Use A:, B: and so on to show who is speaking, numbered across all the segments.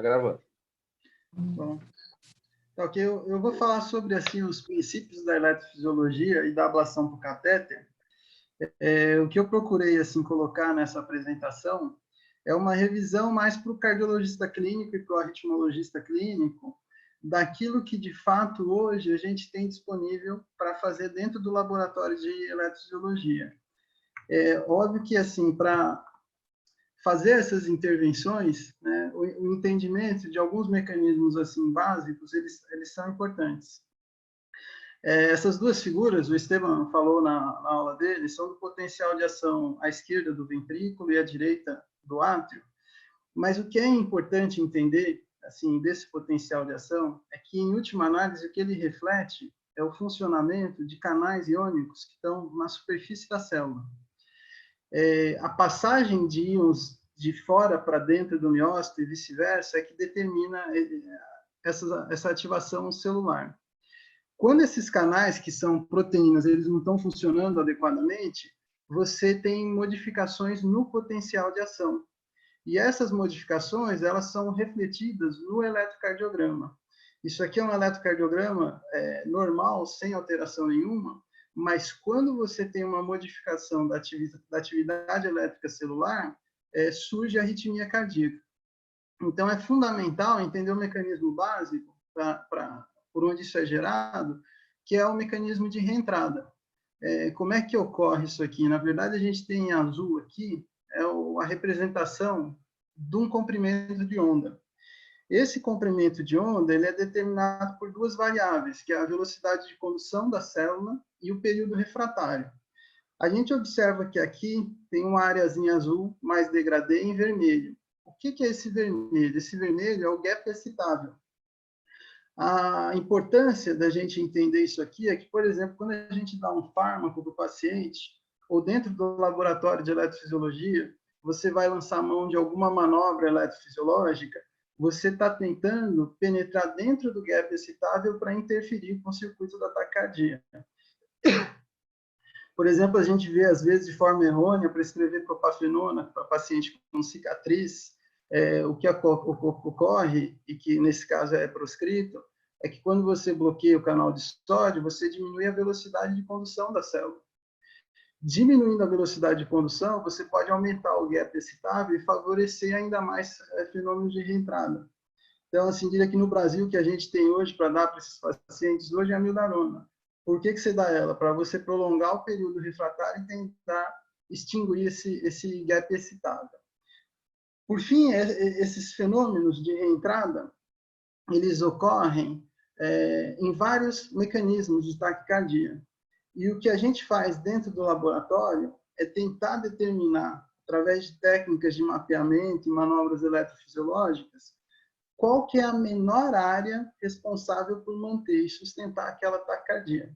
A: Tá gravando.
B: Bom, então, aqui eu vou falar sobre assim, os princípios da eletrofisiologia e da ablação por catéter. O que eu procurei assim, colocar nessa apresentação é uma revisão mais para o cardiologista clínico e para o arritmologista clínico, daquilo que, de fato, hoje a gente tem disponível para fazer dentro do laboratório de eletrofisiologia. É óbvio que, assim, para fazer essas intervenções, né, o entendimento de alguns mecanismos assim básicos, eles são importantes. Essas duas figuras, o Esteban falou na aula dele, são do potencial de ação à esquerda do ventrículo e à direita do átrio. Mas o que é importante entender assim desse potencial de ação é que, em última análise, o que ele reflete é o funcionamento de canais iônicos que estão na superfície da célula. A passagem de íons de fora para dentro do miócito e vice-versa é que determina essa ativação celular. Quando esses canais, que são proteínas, eles não estão funcionando adequadamente, você tem modificações no potencial de ação. E essas modificações, elas são refletidas no eletrocardiograma. Isso aqui é um eletrocardiograma normal, sem alteração nenhuma, mas quando você tem uma modificação da atividade elétrica celular, surge a arritmia cardíaca. Então, é fundamental entender o mecanismo básico por onde isso é gerado, que é o mecanismo de reentrada. Como é que ocorre isso aqui? Na verdade, a gente tem em azul aqui a representação de um comprimento de onda. Esse comprimento de onda ele é determinado por duas variáveis, que é a velocidade de condução da célula e o período refratário. A gente observa que aqui tem uma areazinha azul mais degradê em vermelho. O que é esse vermelho? Esse vermelho é o gap excitável. A importância da gente entender isso aqui é que, por exemplo, quando a gente dá um fármaco para o paciente, ou dentro do laboratório de eletrofisiologia, você vai lançar mão de alguma manobra eletrofisiológica, você está tentando penetrar dentro do gap excitável para interferir com o circuito da taquicardia. Por exemplo, a gente vê, às vezes, de forma errônea, prescrever propafenona para paciente com cicatriz. O que ocorre, e que nesse caso é proscrito, é que quando você bloqueia o canal de sódio, você diminui a velocidade de condução da célula. Diminuindo a velocidade de condução, você pode aumentar o gap excitável e favorecer ainda mais fenômenos de reentrada. Então, assim, diria que no Brasil, o que a gente tem hoje para dar para esses pacientes hoje é a amiodarona. Por que você dá ela? Para você prolongar o período refratário e tentar extinguir esse gap excitável. Por fim, esses fenômenos de reentrada, eles ocorrem em vários mecanismos de taquicardia. E o que a gente faz dentro do laboratório é tentar determinar, através de técnicas de mapeamento e manobras eletrofisiológicas, qual que é a menor área responsável por manter e sustentar aquela taquicardia.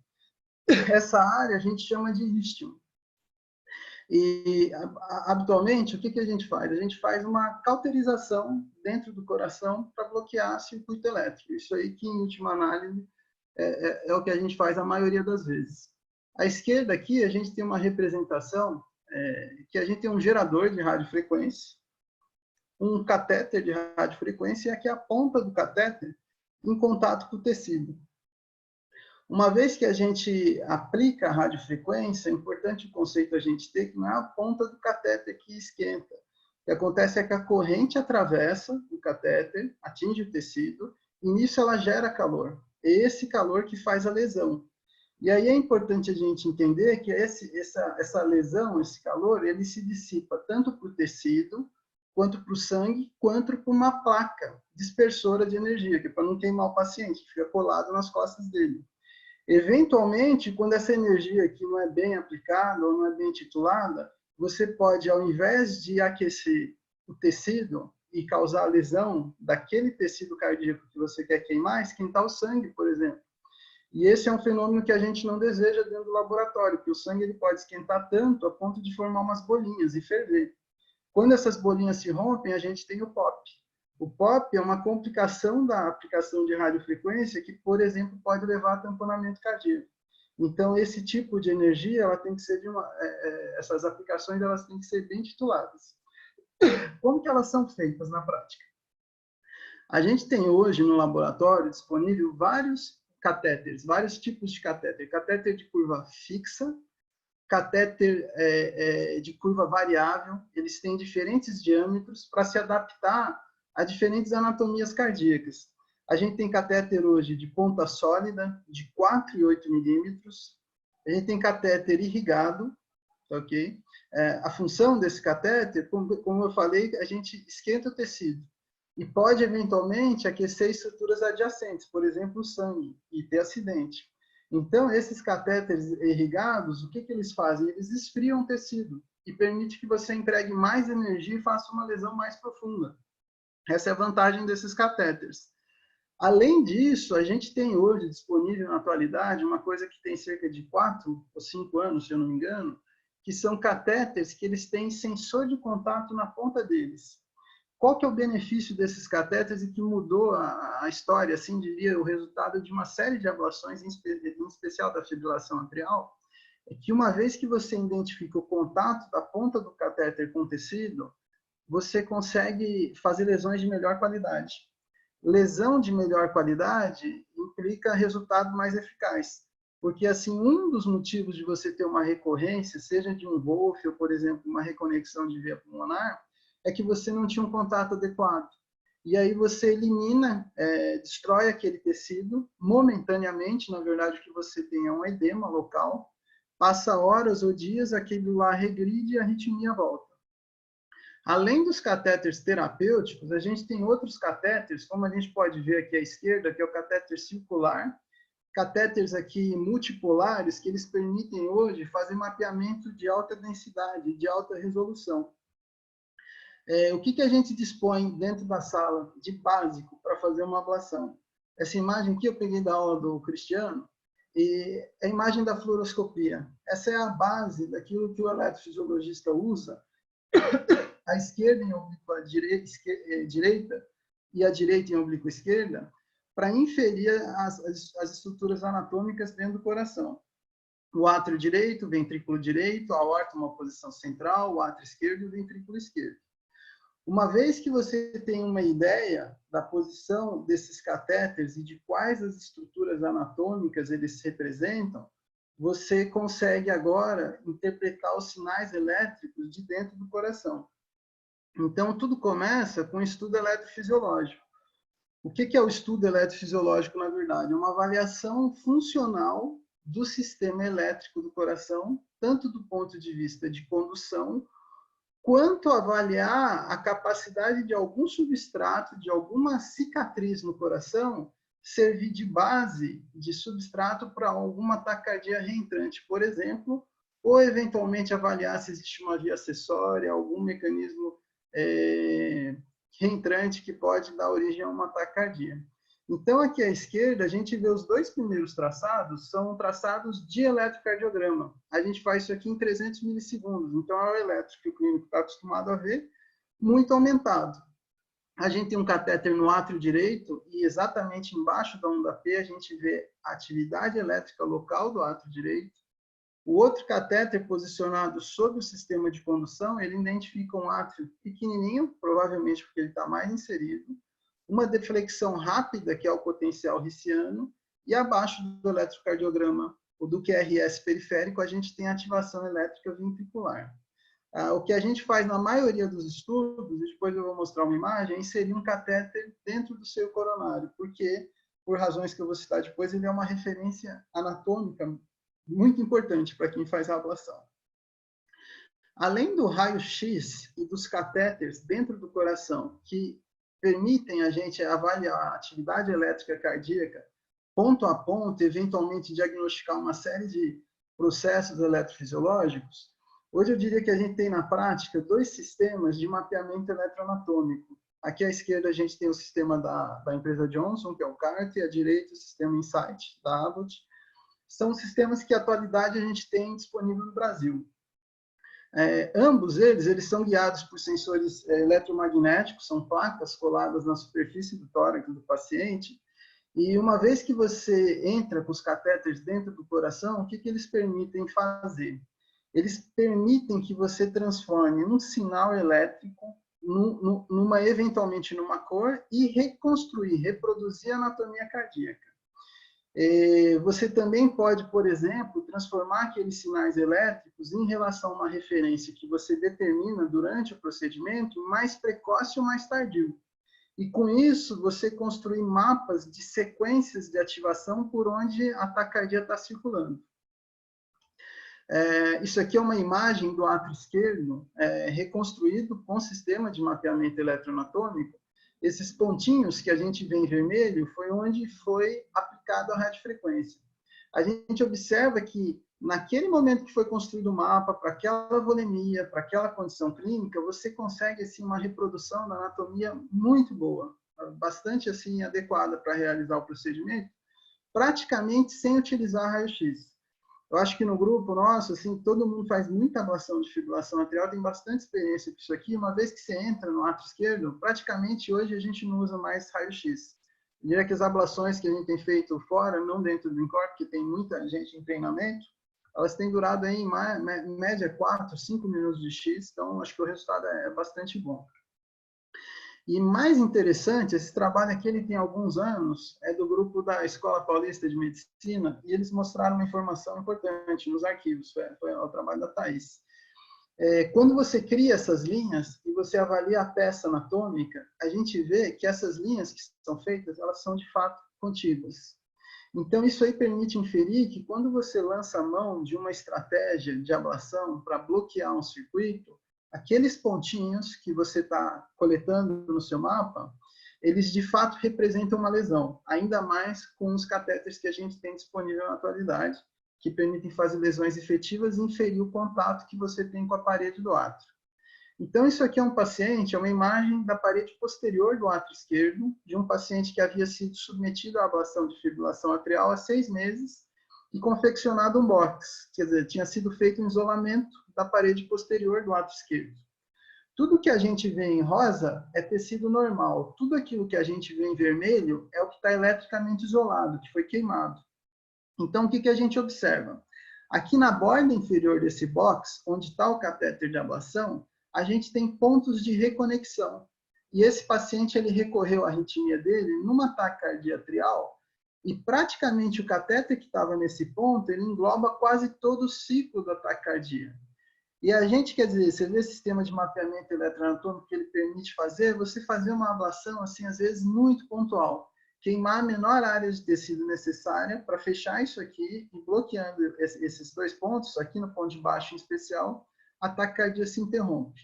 B: Essa área a gente chama de isthmo. E, habitualmente, o que a gente faz? A gente faz uma cauterização dentro do coração para bloquear circuito elétrico. Isso aí que, em última análise, é o que a gente faz a maioria das vezes. À esquerda aqui, a gente tem uma representação que a gente tem um gerador de radiofrequência, um catéter de radiofrequência, e aqui a ponta do catéter em contato com o tecido. Uma vez que a gente aplica a radiofrequência, é importante o conceito a gente ter que não é a ponta do catéter que esquenta. O que acontece é que a corrente atravessa o catéter, atinge o tecido, e nisso ela gera calor. É esse calor que faz a lesão. E aí é importante a gente entender que essa lesão, esse calor, ele se dissipa tanto para o tecido, quanto para o sangue, quanto para uma placa dispersora de energia, que é para não queimar o paciente, fica colado nas costas dele. Eventualmente, quando essa energia aqui não é bem aplicada ou não é bem titulada, você pode, ao invés de aquecer o tecido e causar lesão daquele tecido cardíaco que você quer queimar, esquentar o sangue, por exemplo. E esse é um fenômeno que a gente não deseja dentro do laboratório, porque o sangue ele pode esquentar tanto a ponto de formar umas bolinhas e ferver. Quando essas bolinhas se rompem, a gente tem o POP. O POP é uma complicação da aplicação de radiofrequência que, por exemplo, pode levar a tamponamento cardíaco. Então, esse tipo de energia, ela tem que ser essas aplicações, elas têm que ser bem tituladas. Como que elas são feitas na prática? A gente tem hoje no laboratório disponível vários catéteres, vários tipos de catéter. Catéter de curva fixa, catéter de curva variável, eles têm diferentes diâmetros para se adaptar a diferentes anatomias cardíacas. A gente tem catéter hoje de ponta sólida, de 4 e 8 milímetros. A gente tem catéter irrigado, ok? A função desse catéter, como eu falei, a gente esquenta o tecido e pode, eventualmente, aquecer estruturas adjacentes, por exemplo, o sangue, e ter acidente. Então, esses catéteres irrigados, o que eles fazem? Eles esfriam o tecido e permite que você empregue mais energia e faça uma lesão mais profunda. Essa é a vantagem desses catéteres. Além disso, a gente tem hoje disponível na atualidade uma coisa que tem cerca de 4 ou 5 anos, se eu não me engano, que são catéteres que eles têm sensor de contato na ponta deles. Qual que é o benefício desses catéteres e que mudou a história, assim diria, o resultado de uma série de ablações, em especial da fibrilação atrial, é que uma vez que você identifica o contato da ponta do catéter com o tecido, você consegue fazer lesões de melhor qualidade. Lesão de melhor qualidade implica resultado mais eficaz, porque assim, um dos motivos de você ter uma recorrência, seja de um Wolff ou, por exemplo, uma reconexão de via pulmonar, é que você não tinha um contato adequado. E aí você elimina, destrói aquele tecido, momentaneamente, na verdade, o que você tem é um edema local, passa horas ou dias, aquilo lá regride e a arritmia volta. Além dos catéteres terapêuticos, a gente tem outros catéteres, como a gente pode ver aqui à esquerda, que é o catéter circular, catéteres aqui multipolares, que eles permitem hoje fazer mapeamento de alta densidade, de alta resolução. O que a gente dispõe dentro da sala de básico para fazer uma ablação? Essa imagem aqui eu peguei da aula do Cristiano, e é a imagem da fluoroscopia. Essa é a base daquilo que o eletrofisiologista usa, a esquerda em oblíqua direita e a direita em oblíqua esquerda, para inferir as estruturas anatômicas dentro do coração. O átrio direito, o ventrículo direito, a aorta uma posição central, o átrio esquerdo e o ventrículo esquerdo. Uma vez que você tem uma ideia da posição desses catéteres e de quais as estruturas anatômicas eles representam, você consegue agora interpretar os sinais elétricos de dentro do coração. Então, tudo começa com o estudo eletrofisiológico. O que é o estudo eletrofisiológico, na verdade? É uma avaliação funcional do sistema elétrico do coração, tanto do ponto de vista de condução, quanto avaliar a capacidade de algum substrato, de alguma cicatriz no coração, servir de base de substrato para alguma taquicardia reentrante, por exemplo, ou eventualmente avaliar se existe uma via acessória, algum mecanismo reentrante que pode dar origem a uma taquicardia. Então, aqui à esquerda, a gente vê os dois primeiros traçados, são traçados de eletrocardiograma. A gente faz isso aqui em 300 milissegundos, então é o eletro que o clínico está acostumado a ver, muito aumentado. A gente tem um catéter no átrio direito e exatamente embaixo da onda P a gente vê a atividade elétrica local do átrio direito. O outro catéter posicionado sobre o sistema de condução, ele identifica um átrio pequenininho, provavelmente porque ele está mais inserido, uma deflexão rápida, que é o potencial rissiano, e abaixo do eletrocardiograma, o do QRS periférico, a gente tem a ativação elétrica ventricular. O que a gente faz na maioria dos estudos, e depois eu vou mostrar uma imagem, é inserir um catéter dentro do seio coronário, porque, por razões que eu vou citar depois, ele é uma referência anatômica muito importante para quem faz a ablação. Além do raio-x e dos catéteres dentro do coração, que permitem a gente avaliar a atividade elétrica cardíaca ponto a ponto, eventualmente diagnosticar uma série de processos eletrofisiológicos, hoje eu diria que a gente tem na prática dois sistemas de mapeamento eletroanatômico. Aqui à esquerda a gente tem o sistema da empresa Johnson, que é o CART, e à direita o sistema Insight, da Abbott. São sistemas que, à atualidade, a gente tem disponível no Brasil. Ambos eles são guiados por sensores eletromagnéticos, são placas coladas na superfície do tórax do paciente, e uma vez que você entra com os catéteres dentro do coração, o que eles permitem fazer? Eles permitem que você transforme um sinal elétrico eventualmente numa cor, e reconstruir, reproduzir a anatomia cardíaca. Você também pode, por exemplo, transformar aqueles sinais elétricos em relação a uma referência que você determina durante o procedimento, mais precoce ou mais tardio. E com isso, você construir mapas de sequências de ativação por onde a taquicardia está circulando. Isso aqui é uma imagem do átrio esquerdo, reconstruído com sistema de mapeamento eletroanatômico. Esses pontinhos que a gente vê em vermelho foi onde foi aplicado a radiofrequência. A gente observa que, naquele momento que foi construído o mapa, para aquela volemia, para aquela condição clínica, você consegue assim, uma reprodução da anatomia muito boa, bastante assim, adequada para realizar o procedimento, praticamente sem utilizar raio-x. Eu acho que no grupo nosso, assim, todo mundo faz muita ablação de fibrilação atrial, tem bastante experiência com isso aqui. Uma vez que você entra no átrio esquerdo, praticamente hoje a gente não usa mais raio-x. Eu diria que as ablações que a gente tem feito fora, não dentro do INCOR, porque tem muita gente em treinamento, elas têm durado aí, em média 4, 5 minutos de X, então acho que o resultado é bastante bom. E mais interessante, esse trabalho aqui ele tem alguns anos, é do grupo da Escola Paulista de Medicina, e eles mostraram uma informação importante nos arquivos, foi o trabalho da Thaís. Quando você cria essas linhas e você avalia a peça anatômica, a gente vê que essas linhas que são feitas, elas são de fato contíguas. Então, isso aí permite inferir que quando você lança a mão de uma estratégia de ablação para bloquear um circuito, aqueles pontinhos que você está coletando no seu mapa, eles de fato representam uma lesão, ainda mais com os catéteres que a gente tem disponível na atualidade, que permitem fazer lesões efetivas e inferir o contato que você tem com a parede do átrio. Então, isso aqui é um paciente, é uma imagem da parede posterior do átrio esquerdo, de um paciente que havia sido submetido à ablação de fibrilação atrial há 6 meses e confeccionado um box, quer dizer, tinha sido feito um isolamento da parede posterior do átrio esquerdo. Tudo que a gente vê em rosa é tecido normal. Tudo aquilo que a gente vê em vermelho é o que está eletricamente isolado, que foi queimado. Então, o que a gente observa? Aqui na borda inferior desse box, onde está o catéter de ablação, a gente tem pontos de reconexão. E esse paciente ele recorreu à arritmia dele numa taquicardia atrial, e praticamente o catéter que estava nesse ponto, ele engloba quase todo o ciclo da taquicardia. E a gente, quer dizer, você vê o sistema de mapeamento eletroanatômico que ele permite fazer, você fazer uma ablação, assim, às vezes, muito pontual. Queimar a menor área de tecido necessária para fechar isso aqui e bloqueando esses 2 pontos, aqui no ponto de baixo em especial, a taquicardia se interrompe.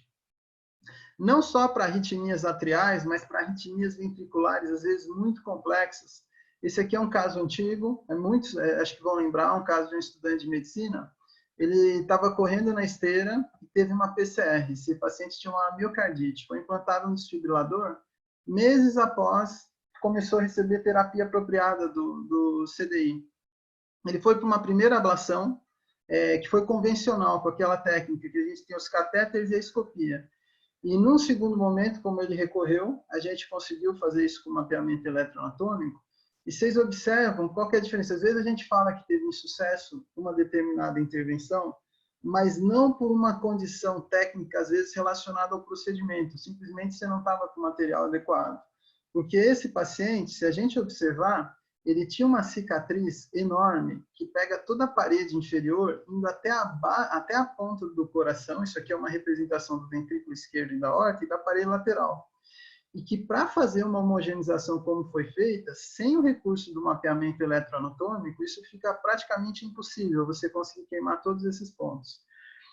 B: Não só para arritmias atriais, mas para arritmias ventriculares, às vezes muito complexas. Esse aqui é um caso antigo, muitos acho que vão lembrar, um caso de um estudante de medicina. Ele estava correndo na esteira e teve uma PCR. Esse paciente tinha uma miocardite, foi implantado um desfibrilador. Meses após, começou a receber terapia apropriada do CDI. Ele foi para uma primeira ablação, que foi convencional, com aquela técnica que a gente tem os catéteres e a escopia. E num segundo momento, como ele recorreu, a gente conseguiu fazer isso com mapeamento eletroanatômico. E vocês observam qual que é a diferença. Às vezes a gente fala que teve insucesso uma determinada intervenção, mas não por uma condição técnica, às vezes relacionada ao procedimento. Simplesmente você não estava com o material adequado. Porque esse paciente, se a gente observar, ele tinha uma cicatriz enorme que pega toda a parede inferior, indo até a ponta do coração. Isso aqui é uma representação do ventrículo esquerdo e da aorta e da parede lateral. E que para fazer uma homogeneização como foi feita, sem o recurso do mapeamento eletroanatômico, isso fica praticamente impossível, você conseguir queimar todos esses pontos.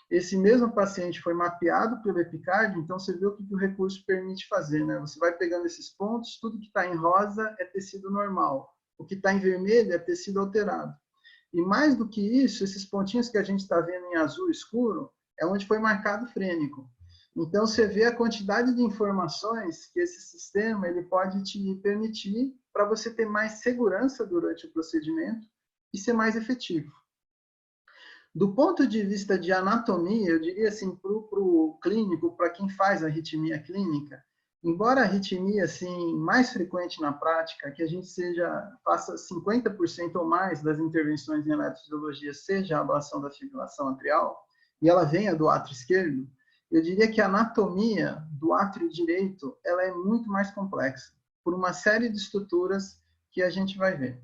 B: Esse mesmo paciente foi mapeado pelo epicardio, então você vê o que o recurso permite fazer, né? Você vai pegando esses pontos, tudo que está em rosa é tecido normal, o que está em vermelho é tecido alterado. E mais do que isso, esses pontinhos que a gente está vendo em azul escuro, é onde foi marcado frênico. Então, você vê a quantidade de informações que esse sistema ele pode te permitir para você ter mais segurança durante o procedimento e ser mais efetivo. Do ponto de vista de anatomia, eu diria assim, para o clínico, para quem faz arritmia clínica, embora a arritmia assim, mais frequente na prática, que a gente faça 50% ou mais das intervenções em eletrofisiologia seja a ablação da fibrilação atrial, e ela venha do átrio esquerdo, Eu diria que a anatomia do átrio direito ela é muito mais complexa, por uma série de estruturas que a gente vai ver.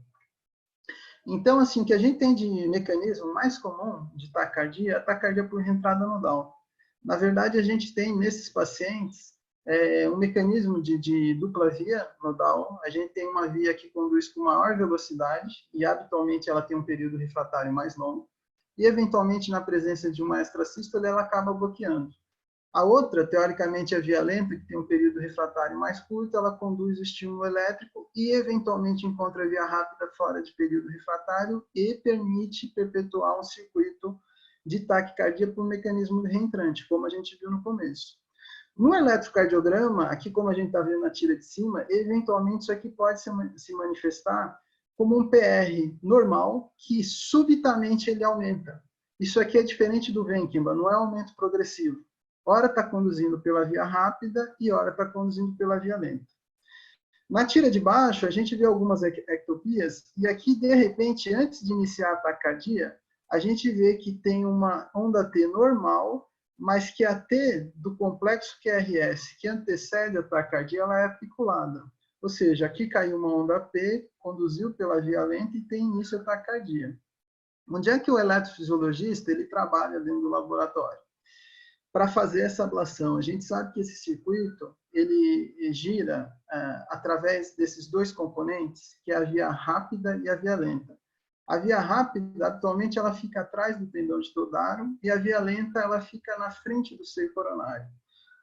B: Então, assim, o que a gente tem de mecanismo mais comum de taquicardia é a taquicardia por reentrada nodal. Na verdade, a gente tem nesses pacientes um mecanismo de dupla via nodal. A gente tem uma via que conduz com maior velocidade e, habitualmente, ela tem um período refratário mais longo. E, eventualmente, na presença de uma extrasístole, ela acaba bloqueando. A outra, teoricamente, é a via lenta, que tem um período refratário mais curto, ela conduz o estímulo elétrico e, eventualmente, encontra a via rápida fora de período refratário e permite perpetuar um circuito de taquicardia por mecanismo reentrante, como a gente viu no começo. No eletrocardiograma, aqui como a gente está vendo na tira de cima, eventualmente isso aqui pode se manifestar como um PR normal, que subitamente ele aumenta. Isso aqui é diferente do Wenckmann, não é aumento progressivo. Ora está conduzindo pela via rápida e ora está conduzindo pela via lenta. Na tira de baixo, a gente vê algumas ectopias, e aqui, de repente, antes de iniciar a taquicardia, a gente vê que tem uma onda T normal, mas que a T do complexo QRS, que antecede a taquicardia, ela é apiculada. Ou seja, aqui caiu uma onda P, conduziu pela via lenta e tem início a taquicardia. Onde é que o eletrofisiologista ele trabalha dentro do laboratório? Para fazer essa ablação. A gente sabe que esse circuito ele gira através desses dois componentes, que é a via rápida e a via lenta. A via rápida, atualmente, ela fica atrás do tendão de Todaro e a via lenta ela fica na frente do seio coronário.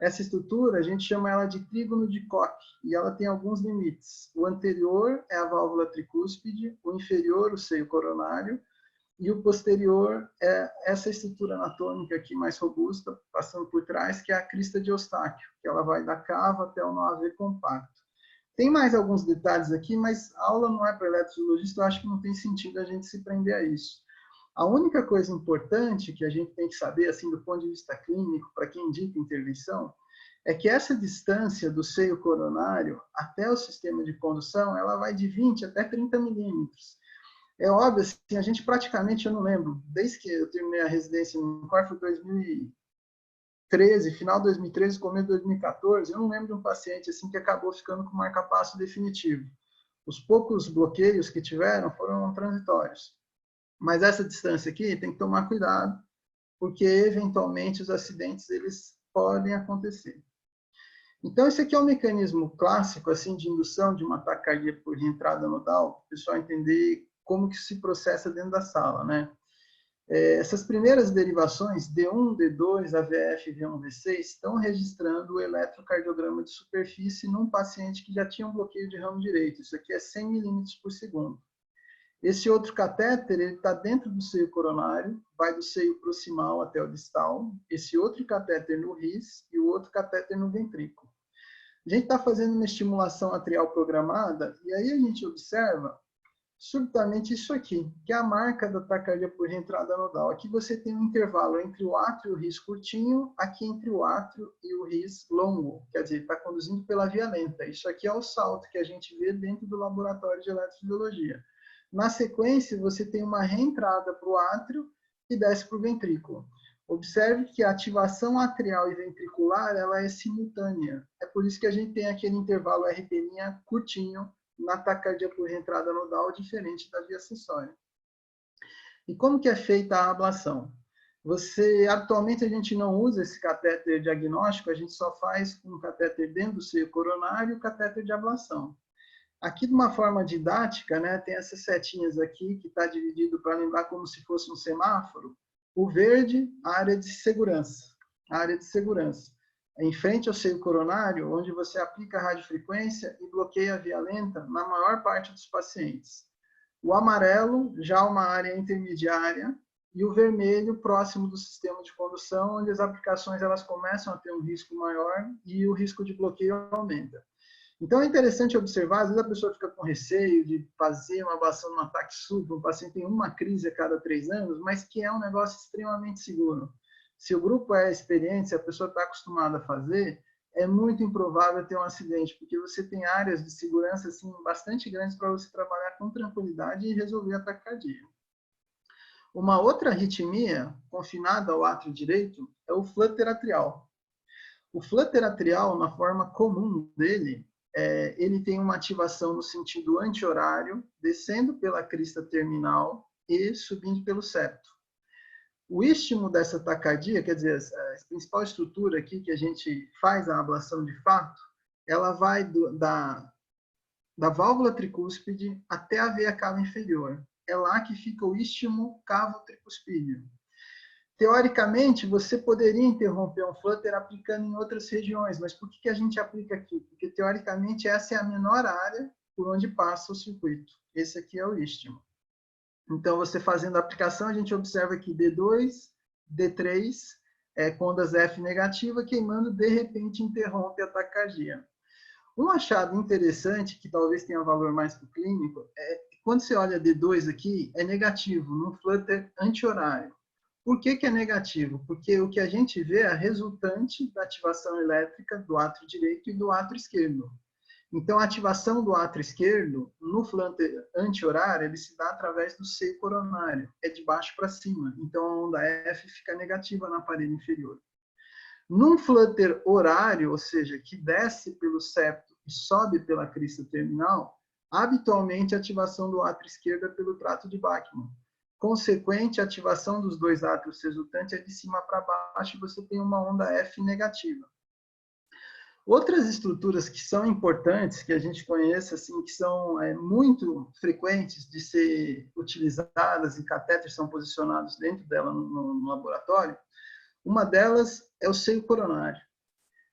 B: Essa estrutura, a gente chama ela de trígono de Koch, e ela tem alguns limites. O anterior é a válvula tricúspide, o inferior, o seio coronário, e o posterior é essa estrutura anatômica aqui mais robusta, passando por trás, que é a crista de Eustáquio, que ela vai da cava até o nó AV compacto. Tem mais alguns detalhes aqui, mas a aula não é para eletrofisiologista, eu acho que não tem sentido a gente se prender a isso. A única coisa importante que a gente tem que saber, assim, do ponto de vista clínico, para quem indica intervenção, é que essa distância do seio coronário até o sistema de condução, ela vai de 20 até 30 milímetros. É óbvio, assim, a gente praticamente, eu não lembro, desde que eu terminei a residência no COR, foi 2013, final de 2013, começo de 2014, eu não lembro de um paciente assim que acabou ficando com marca-passo definitivo. Os poucos bloqueios que tiveram foram transitórios. Mas essa distância aqui tem que tomar cuidado, porque eventualmente os acidentes eles podem acontecer. Então, esse aqui é um mecanismo clássico assim de indução de uma taquicardia por reentrada nodal, para o pessoal entender como que se processa dentro da sala, né? Essas primeiras derivações, D1, D2, AVF, V1, V6, estão registrando o eletrocardiograma de superfície num paciente que já tinha um bloqueio de ramo direito. Isso aqui é 100 milímetros por segundo. Esse outro catéter está dentro do seio coronário, vai do seio proximal até o distal. Esse outro catéter no RIS e o outro catéter no ventrículo. A gente está fazendo uma estimulação atrial programada e aí a gente observa subitamente isso aqui, que é a marca da taquicardia por reentrada nodal. Aqui você tem um intervalo entre o átrio e o RIS curtinho, aqui entre o átrio e o RIS longo, quer dizer, está conduzindo pela via lenta. Isso aqui é o salto que a gente vê dentro do laboratório de eletrofisiologia. Na sequência, você tem uma reentrada para o átrio e desce para o ventrículo. Observe que a ativação atrial e ventricular ela é simultânea. É por isso que a gente tem aquele intervalo RP' curtinho na taquicardia por reentrada nodal, diferente da via acessória. E como que é feita a ablação? Atualmente a gente não usa esse catéter diagnóstico, a gente só faz um catéter dentro do seio coronário e o catéter de ablação. Aqui, de uma forma didática, né, tem essas setinhas aqui, que está dividido para lembrar como se fosse um semáforo. O verde, a área de segurança. A área de segurança. Em frente ao seio coronário, onde você aplica a radiofrequência e bloqueia a via lenta na maior parte dos pacientes. O amarelo, já uma área intermediária, e o vermelho, próximo do sistema de condução, onde as aplicações elas começam a ter um risco maior e o risco de bloqueio aumenta. Então, é interessante observar, às vezes a pessoa fica com receio de fazer uma ablação num ataque súbito, o paciente tem uma crise a cada 3 anos, mas que é um negócio extremamente seguro. Se o grupo é experiente, se a pessoa está acostumada a fazer, é muito improvável ter um acidente, porque você tem áreas de segurança assim, bastante grandes para você trabalhar com tranquilidade e resolver a taquicardia. Uma outra arritmia confinada ao átrio direito é o flutter atrial. O flutter atrial, na forma comum dele, ele tem uma ativação no sentido anti-horário, descendo pela crista terminal e subindo pelo septo. O istmo dessa taquicardia, quer dizer, a principal estrutura aqui que a gente faz a ablação de fato, ela vai da válvula tricúspide até a veia cava inferior. É lá que fica o istmo cavo-tricuspídeo. Teoricamente, você poderia interromper um flutter aplicando em outras regiões, mas por que a gente aplica aqui? Porque, teoricamente, essa é a menor área por onde passa o circuito. Esse aqui é o istmo. Então, você fazendo a aplicação, a gente observa aqui D2, D3, com ondas F negativa, queimando, de repente, interrompe a taquicardia. Um achado interessante, que talvez tenha valor mais para o clínico, é que quando você olha D2 aqui, é negativo, num flutter anti-horário. Por que é negativo? Porque o que a gente vê é a resultante da ativação elétrica do átrio direito e do átrio esquerdo. Então, a ativação do átrio esquerdo, no flutter anti-horário, ele se dá através do seio coronário, é de baixo para cima. Então, a onda F fica negativa na parede inferior. Num flutter horário, ou seja, que desce pelo septo e sobe pela crista terminal, habitualmente a ativação do átrio esquerdo é pelo trato de Bachmann. Consequente, a ativação dos dois átrios resultantes é de cima para baixo e você tem uma onda F negativa. Outras estruturas que são importantes, que a gente conhece, assim, que são muito frequentes de ser utilizadas e catéteres são posicionados dentro dela no laboratório, uma delas é o seio coronário.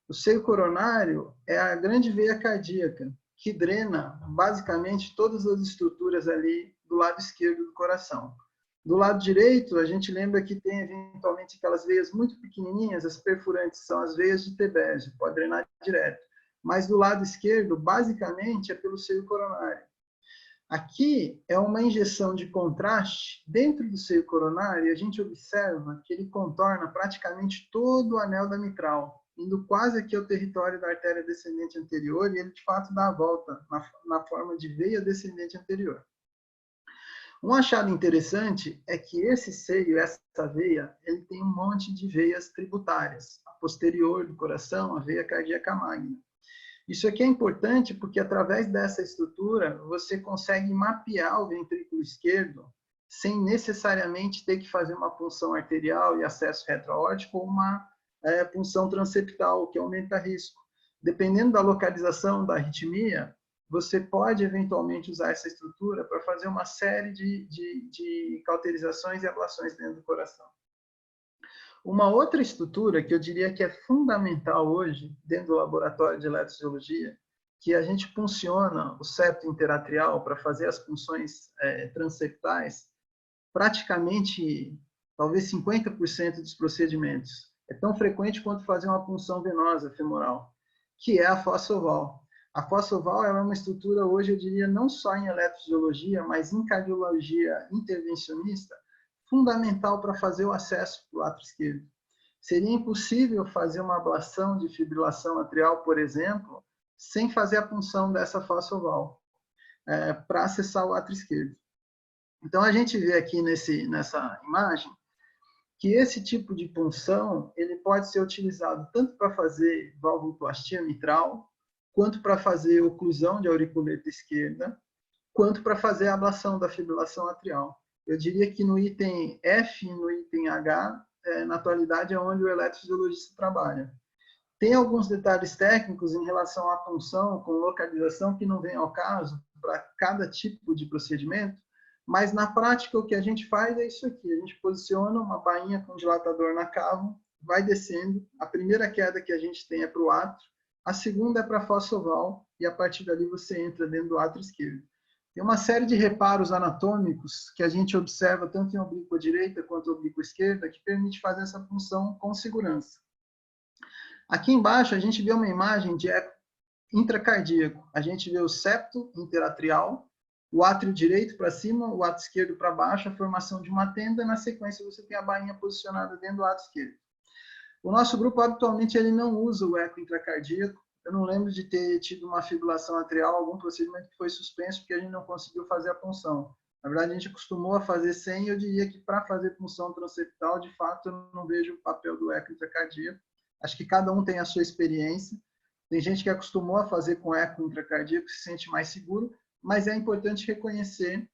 B: O seio coronário é a grande veia cardíaca, que drena basicamente todas as estruturas ali do lado esquerdo do coração. Do lado direito, a gente lembra que tem eventualmente aquelas veias muito pequenininhas, as perfurantes, são as veias de Tebessio, pode drenar direto. Mas do lado esquerdo, basicamente, é pelo seio coronário. Aqui é uma injeção de contraste dentro do seio coronário e a gente observa que ele contorna praticamente todo o anel da mitral, indo quase aqui ao território da artéria descendente anterior e ele de fato dá a volta na forma de veia descendente anterior. Um achado interessante é que esse seio, essa veia, ele tem um monte de veias tributárias, a posterior do coração, a veia cardíaca magna. Isso aqui é importante porque, através dessa estrutura, você consegue mapear o ventrículo esquerdo sem necessariamente ter que fazer uma punção arterial e acesso retroaórtico ou uma punção transeptal, que aumenta risco. Dependendo da localização da arritmia, você pode eventualmente usar essa estrutura para fazer uma série de cauterizações e ablações dentro do coração. Uma outra estrutura que eu diria que é fundamental hoje, dentro do laboratório de eletrofisiologia, que a gente punciona o septo interatrial para fazer as punções transeptais, praticamente, talvez 50% dos procedimentos. É tão frequente quanto fazer uma punção venosa femoral, que é a fossa oval. A fossa oval é uma estrutura hoje, eu diria, não só em eletrofisiologia, mas em cardiologia intervencionista, fundamental para fazer o acesso para o átrio esquerdo. Seria impossível fazer uma ablação de fibrilação atrial, por exemplo, sem fazer a punção dessa fossa oval, para acessar o átrio esquerdo. Então, a gente vê aqui nessa imagem que esse tipo de punção ele pode ser utilizado tanto para fazer valvuloplastia mitral, quanto para fazer oclusão de auriculeta esquerda, quanto para fazer a ablação da fibrilação atrial. Eu diria que no item F e no item H, na atualidade, é onde o eletrofisiologista trabalha. Tem alguns detalhes técnicos em relação à punção com localização que não vem ao caso para cada tipo de procedimento, mas na prática o que a gente faz é isso aqui. A gente posiciona uma bainha com dilatador na cavo, vai descendo, a primeira queda que a gente tem é para o átrio, a segunda é para a fossa oval e a partir dali você entra dentro do átrio esquerdo. Tem uma série de reparos anatômicos que a gente observa tanto em oblíqua direita quanto em oblíqua esquerda que permite fazer essa função com segurança. Aqui embaixo a gente vê uma imagem de eco intracardíaco. A gente vê o septo interatrial, o átrio direito para cima, o átrio esquerdo para baixo, a formação de uma tenda, na sequência você tem a bainha posicionada dentro do átrio esquerdo. O nosso grupo habitualmente ele não usa o eco intracardíaco. Eu não lembro de ter tido uma fibrilação atrial, algum procedimento que foi suspenso porque a gente não conseguiu fazer a punção. Na verdade, a gente acostumou a fazer sem, eu diria que para fazer punção transeptal, de fato, eu não vejo o papel do eco intracardíaco. Acho que cada um tem a sua experiência. Tem gente que acostumou a fazer com eco intracardíaco, se sente mais seguro, mas é importante reconhecer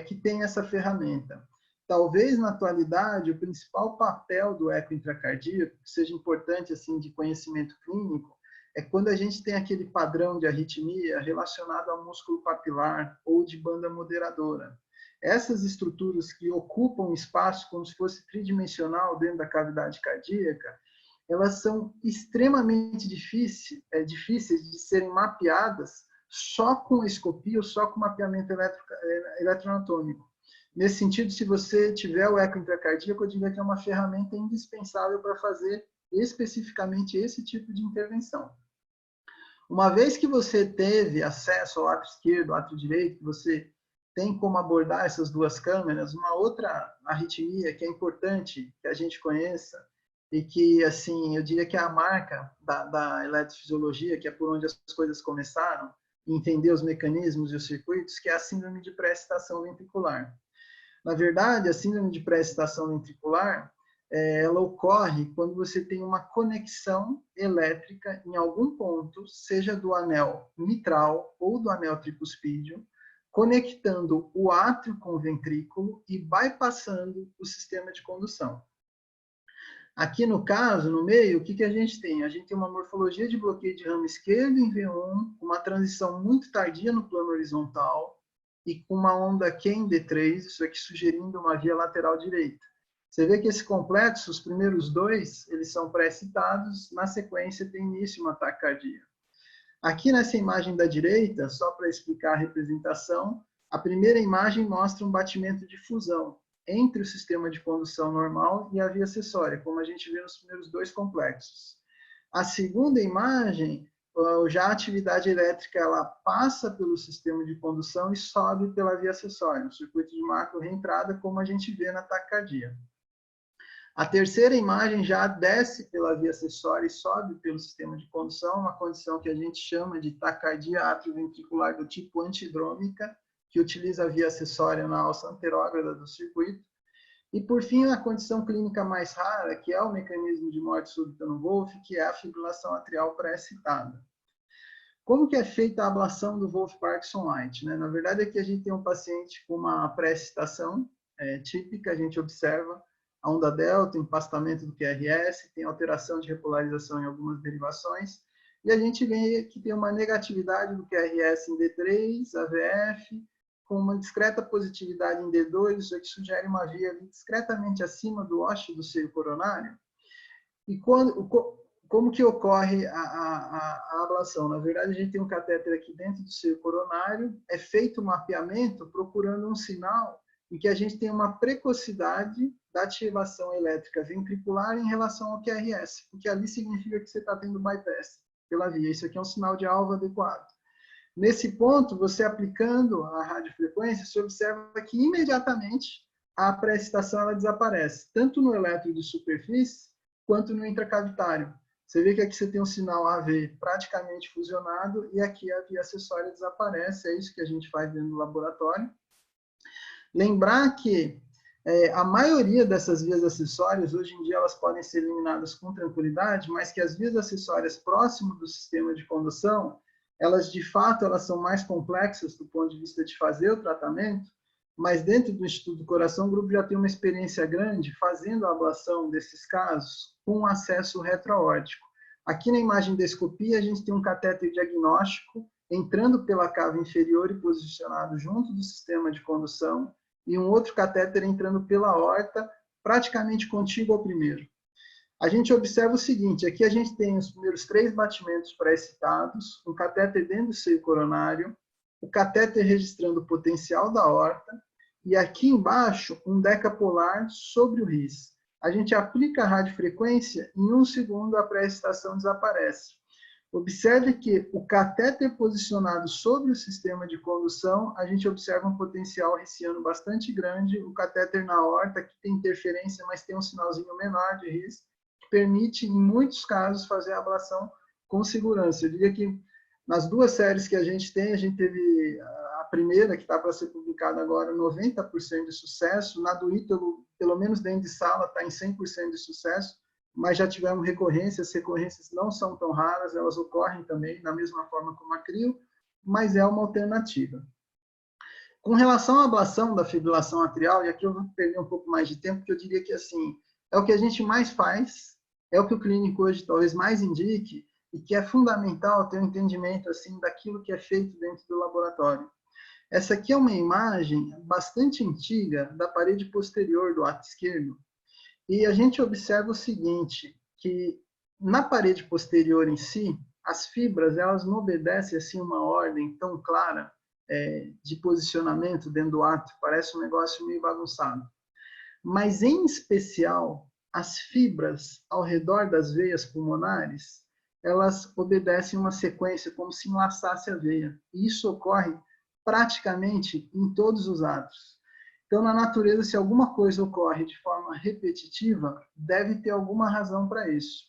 B: que tem essa ferramenta. Talvez, na atualidade, o principal papel do eco intracardíaco, que seja importante assim de conhecimento clínico, é quando a gente tem aquele padrão de arritmia relacionado ao músculo papilar ou de banda moderadora. Essas estruturas que ocupam espaço como se fosse tridimensional dentro da cavidade cardíaca, elas são extremamente difíceis de serem mapeadas só com escopia ou só com mapeamento eletroanatômico. Nesse sentido, se você tiver o eco intracardíaco, eu diria que é uma ferramenta indispensável para fazer especificamente esse tipo de intervenção. Uma vez que você teve acesso ao átrio esquerdo, ao átrio direito, que você tem como abordar essas duas câmeras, uma outra arritmia que é importante que a gente conheça, e que, assim, eu diria que é a marca da eletrofisiologia, que é por onde as coisas começaram, entender os mecanismos e os circuitos, que é a síndrome de pré-excitação ventricular. Na verdade, a síndrome de pré-excitação ventricular, ela ocorre quando você tem uma conexão elétrica em algum ponto, seja do anel mitral ou do anel tricuspídeo, conectando o átrio com o ventrículo e bypassando o sistema de condução. Aqui no caso, no meio, o que a gente tem? A gente tem uma morfologia de bloqueio de ramo esquerdo em V1, uma transição muito tardia no plano horizontal e com uma onda Q em D3, isso aqui sugerindo uma via lateral direita. Você vê que esse complexo, os primeiros dois, eles são pré-excitados, na sequência tem início uma taquicardia. Aqui nessa imagem da direita, só para explicar a representação, a primeira imagem mostra um batimento de fusão entre o sistema de condução normal e a via acessória, como a gente vê nos primeiros dois complexos. A segunda imagem, já a atividade elétrica ela passa pelo sistema de condução e sobe pela via acessória, no circuito de macro reentrada, como a gente vê na taquicardia. A terceira imagem já desce pela via acessória e sobe pelo sistema de condução, uma condição que a gente chama de taquicardia atrioventricular do tipo antidrômica, que utiliza a via acessória na alça anterógrada do circuito. E, por fim, a condição clínica mais rara, que é o mecanismo de morte súbita no Wolff, que é a fibrilação atrial pré-excitada. Como que é feita a ablação do Wolff-Parkinson-White? Na verdade, aqui a gente tem um paciente com uma pré-excitação típica, a gente observa a onda delta, empastamento do QRS, tem alteração de repolarização em algumas derivações, e a gente vê que tem uma negatividade do QRS em D3, AVF, com uma discreta positividade em D2, isso aqui sugere uma via discretamente acima do ósseo do seio coronário. E como que ocorre a ablação? Na verdade, a gente tem um catéter aqui dentro do seio coronário, é feito um mapeamento procurando um sinal em que a gente tem uma precocidade da ativação elétrica ventricular em relação ao QRS, porque ali significa que você está tendo bypass pela via. Isso aqui é um sinal de alvo adequado. Nesse ponto, você aplicando a radiofrequência, você observa que imediatamente a pré-excitação ela desaparece, tanto no eletro de superfície quanto no intracavitário. Você vê que aqui você tem um sinal AV praticamente fusionado e aqui a via acessória desaparece, é isso que a gente faz dentro do laboratório. Lembrar que a maioria dessas vias acessórias, hoje em dia, elas podem ser eliminadas com tranquilidade, mas que as vias acessórias próximas do sistema de condução, elas, de fato, elas são mais complexas do ponto de vista de fazer o tratamento, mas dentro do Instituto do Coração, o grupo já tem uma experiência grande fazendo a ablação desses casos com acesso retroaórtico. Aqui na imagem da escopia, a gente tem um catéter diagnóstico entrando pela cava inferior e posicionado junto do sistema de condução, e um outro catéter entrando pela aorta, praticamente contíguo ao primeiro. A gente observa o seguinte, aqui a gente tem os primeiros 3 batimentos pré-excitados, um catéter dentro do seio coronário, o catéter registrando o potencial da aorta, e aqui embaixo um decapolar sobre o RIS. A gente aplica a radiofrequência, em 1 segundo a pré-excitação desaparece. Observe que o catéter posicionado sobre o sistema de condução, a gente observa um potencial RISiano bastante grande, o catéter na aorta, que tem interferência, mas tem um sinalzinho menor de RIS, que permite, em muitos casos, fazer a ablação com segurança. Eu diria que nas 2 séries que a gente teve a primeira, que está para ser publicada agora, 90% de sucesso, na do Ítalo, pelo menos dentro de sala, está em 100% de sucesso, mas já tivemos recorrências, as recorrências não são tão raras, elas ocorrem também da mesma forma como a CRIO, mas é uma alternativa. Com relação à ablação da fibrilação atrial, e aqui eu vou perder um pouco mais de tempo, porque eu diria que assim, é o que a gente mais faz, é o que o clínico hoje talvez mais indique, e que é fundamental ter um entendimento assim daquilo que é feito dentro do laboratório. Essa aqui é uma imagem bastante antiga da parede posterior do ato esquerdo, e a gente observa o seguinte, que na parede posterior em si, as fibras elas não obedecem assim uma ordem tão clara de posicionamento dentro do ato, parece um negócio meio bagunçado. Mas, em especial, as fibras ao redor das veias pulmonares, elas obedecem uma sequência como se enlaçasse a veia. E isso ocorre praticamente em todos os atos. Então, na natureza, se alguma coisa ocorre de forma repetitiva, deve ter alguma razão para isso.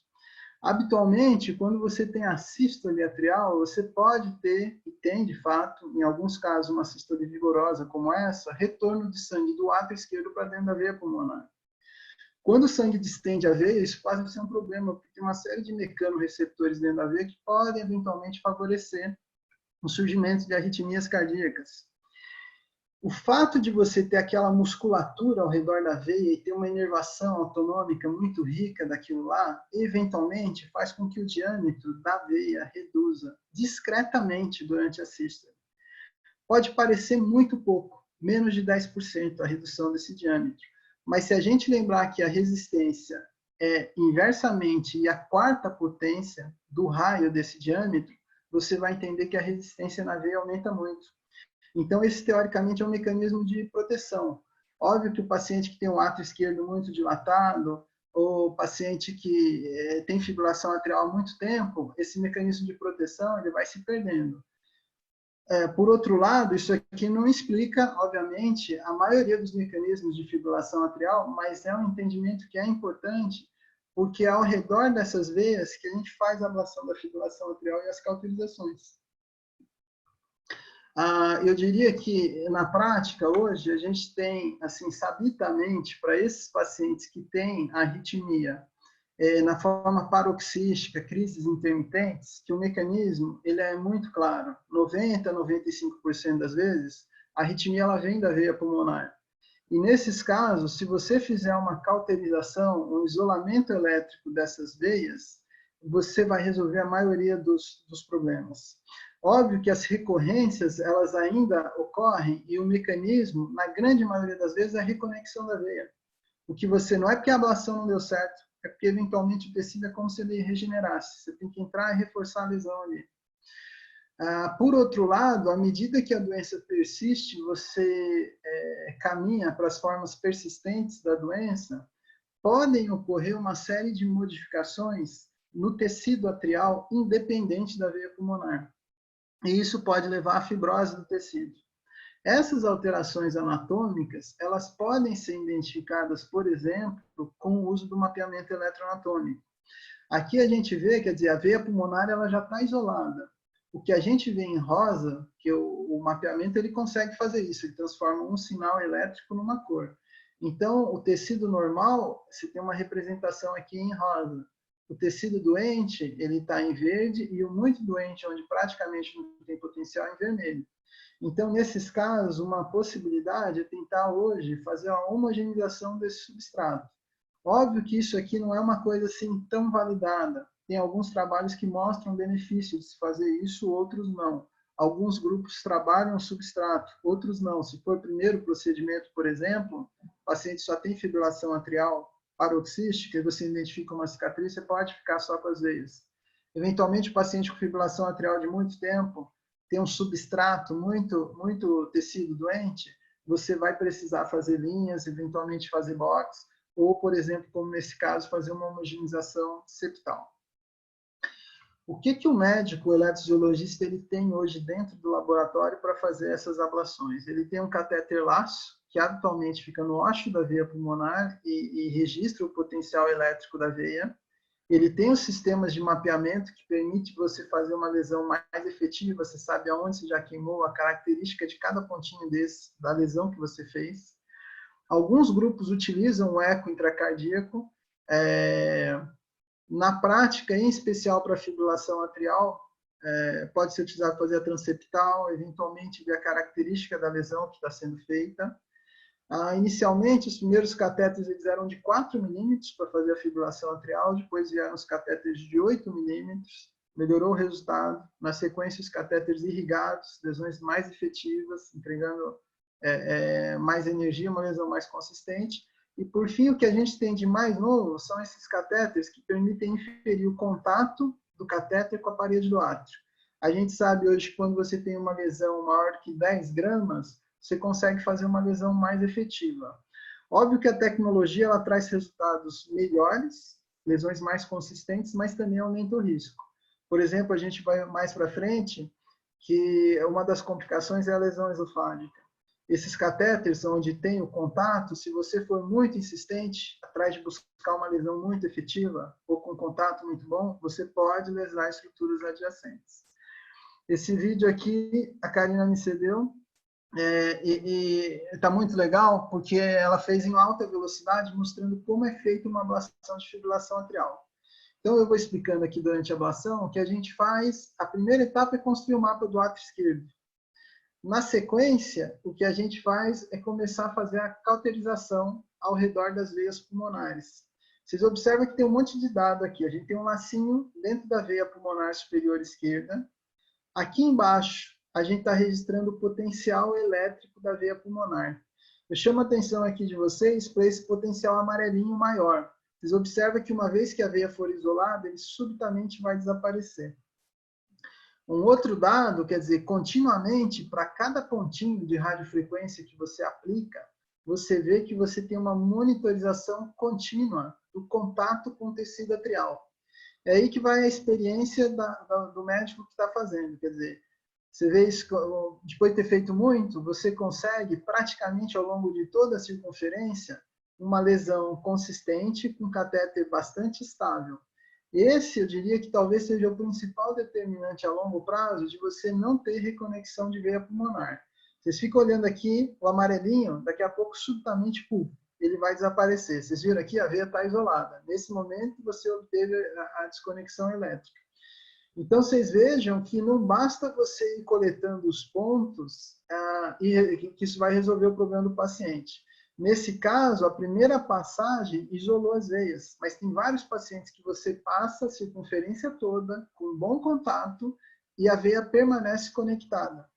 B: Habitualmente, quando você tem a sístole atrial, você pode ter, e tem de fato, em alguns casos, uma sístole vigorosa como essa, retorno de sangue do átrio esquerdo para dentro da veia pulmonar. Quando o sangue distende a veia, isso pode ser um problema, porque tem uma série de mecanorreceptores dentro da veia que podem, eventualmente, favorecer o surgimento de arritmias cardíacas. O fato de você ter aquela musculatura ao redor da veia e ter uma inervação autonômica muito rica daquilo lá, eventualmente faz com que o diâmetro da veia reduza discretamente durante a sístole. Pode parecer muito pouco, menos de 10% a redução desse diâmetro, mas se a gente lembrar que a resistência é inversamente e a quarta potência do raio desse diâmetro, você vai entender que a resistência na veia aumenta muito. Então, esse, teoricamente, é um mecanismo de proteção. Óbvio que o paciente que tem o átrio esquerdo muito dilatado, ou paciente que tem fibrilação atrial há muito tempo, esse mecanismo de proteção ele vai se perdendo. Por outro lado, isso aqui não explica, obviamente, a maioria dos mecanismos de fibrilação atrial, mas é um entendimento que é importante, porque é ao redor dessas veias que a gente faz a ablação da fibrilação atrial e as cauterizações. Eu diria que, na prática, hoje, a gente tem, assim, sabidamente, para esses pacientes que têm arritmia na forma paroxística, crises intermitentes, que o mecanismo ele é muito claro. 90% a 95% das vezes, a arritmia ela vem da veia pulmonar. E, nesses casos, se você fizer uma cauterização, um isolamento elétrico dessas veias, você vai resolver a maioria dos problemas. Óbvio que as recorrências, elas ainda ocorrem e o mecanismo, na grande maioria das vezes, é a reconexão da veia. O que você não é porque a ablação não deu certo, é porque eventualmente o tecido é como se ele regenerasse. Você tem que entrar e reforçar a lesão ali. Por outro lado, à medida que a doença persiste, você caminha para as formas persistentes da doença, podem ocorrer uma série de modificações no tecido atrial independente da veia pulmonar. E isso pode levar à fibrose do tecido. Essas alterações anatômicas, elas podem ser identificadas, por exemplo, com o uso do mapeamento eletroanatômico. Aqui a gente vê, quer dizer, a veia pulmonar ela já está isolada. O que a gente vê em rosa, que o mapeamento ele consegue fazer isso, ele transforma um sinal elétrico numa cor. Então, o tecido normal, você tem uma representação aqui em rosa. O tecido doente, ele está em verde, e o muito doente, onde praticamente não tem potencial, em vermelho. Então, nesses casos, uma possibilidade é tentar hoje fazer a homogeneização desse substrato. Óbvio que isso aqui não é uma coisa assim tão validada. Tem alguns trabalhos que mostram benefício de se fazer isso, outros não. Alguns grupos trabalham o substrato, outros não. Se for o primeiro procedimento, por exemplo, o paciente só tem fibrilação atrial paroxística e você identifica uma cicatriz, você pode ficar só com as veias. Eventualmente, o paciente com fibrilação atrial de muito tempo tem um substrato, muito tecido doente, você vai precisar fazer linhas, eventualmente fazer box, ou, por exemplo, como nesse caso, fazer uma homogeneização septal. O que o médico, o eletrofisiologista, ele tem hoje dentro do laboratório para fazer essas ablações? Ele tem um catéter laço, que habitualmente fica no ósseo da veia pulmonar e registra o potencial elétrico da veia. Ele tem os sistemas de mapeamento que permite você fazer uma lesão mais efetiva, você sabe aonde você já queimou, a característica de cada pontinho da lesão que você fez. Alguns grupos utilizam o eco intracardíaco, Na prática, em especial para fibrilação atrial, pode ser utilizado para fazer a transeptal, eventualmente ver a característica da lesão que está sendo feita. Inicialmente, os primeiros catéteres eles eram de 4 milímetros para fazer a fibrilação atrial, depois vieram os catéteres de 8 milímetros, melhorou o resultado. Na sequência, os catéteres irrigados, lesões mais efetivas, entregando mais energia, uma lesão mais consistente. E, por fim, o que a gente tem de mais novo são esses catéteres que permitem inferir o contato do catéter com a parede do átrio. A gente sabe hoje que quando você tem uma lesão maior que 10 gramas, você consegue fazer uma lesão mais efetiva. Óbvio que a tecnologia ela traz resultados melhores, lesões mais consistentes, mas também aumenta o risco. Por exemplo, a gente vai mais para frente, que uma das complicações é a lesão esofágica. Esses catéteres, onde tem o contato, se você for muito insistente, atrás de buscar uma lesão muito efetiva, ou com contato muito bom, você pode lesar estruturas adjacentes. Esse vídeo aqui, a Karina me cedeu, e está muito legal, porque ela fez em alta velocidade, mostrando como é feita uma ablação de fibrilação atrial. Então, eu vou explicando aqui durante a ablação, o que a gente faz, a primeira etapa é construir o mapa do átrio esquerdo. Na sequência, o que a gente faz é começar a fazer a cauterização ao redor das veias pulmonares. Vocês observam que tem um monte de dado aqui. A gente tem um lacinho dentro da veia pulmonar superior esquerda. Aqui embaixo, a gente está registrando o potencial elétrico da veia pulmonar. Eu chamo a atenção aqui de vocês para esse potencial amarelinho maior. Vocês observam que uma vez que a veia for isolada, ele subitamente vai desaparecer. Um outro dado, quer dizer, continuamente, para cada pontinho de radiofrequência que você aplica, você vê que você tem uma monitorização contínua do contato com o tecido atrial. É aí que vai a experiência do médico que está fazendo. Quer dizer, você vê isso, depois de ter feito muito, você consegue praticamente ao longo de toda a circunferência uma lesão consistente com catéter bastante estável. Esse, eu diria que talvez seja o principal determinante a longo prazo de você não ter reconexão de veia pulmonar. Vocês ficam olhando aqui, o amarelinho, daqui a pouco, subitamente, ele vai desaparecer. Vocês viram aqui, a veia está isolada. Nesse momento, você obteve a desconexão elétrica. Então, vocês vejam que não basta você ir coletando os pontos e que isso vai resolver o problema do paciente. Nesse caso, a primeira passagem isolou as veias, mas tem vários pacientes que você passa a circunferência toda, com bom contato, e a veia permanece conectada.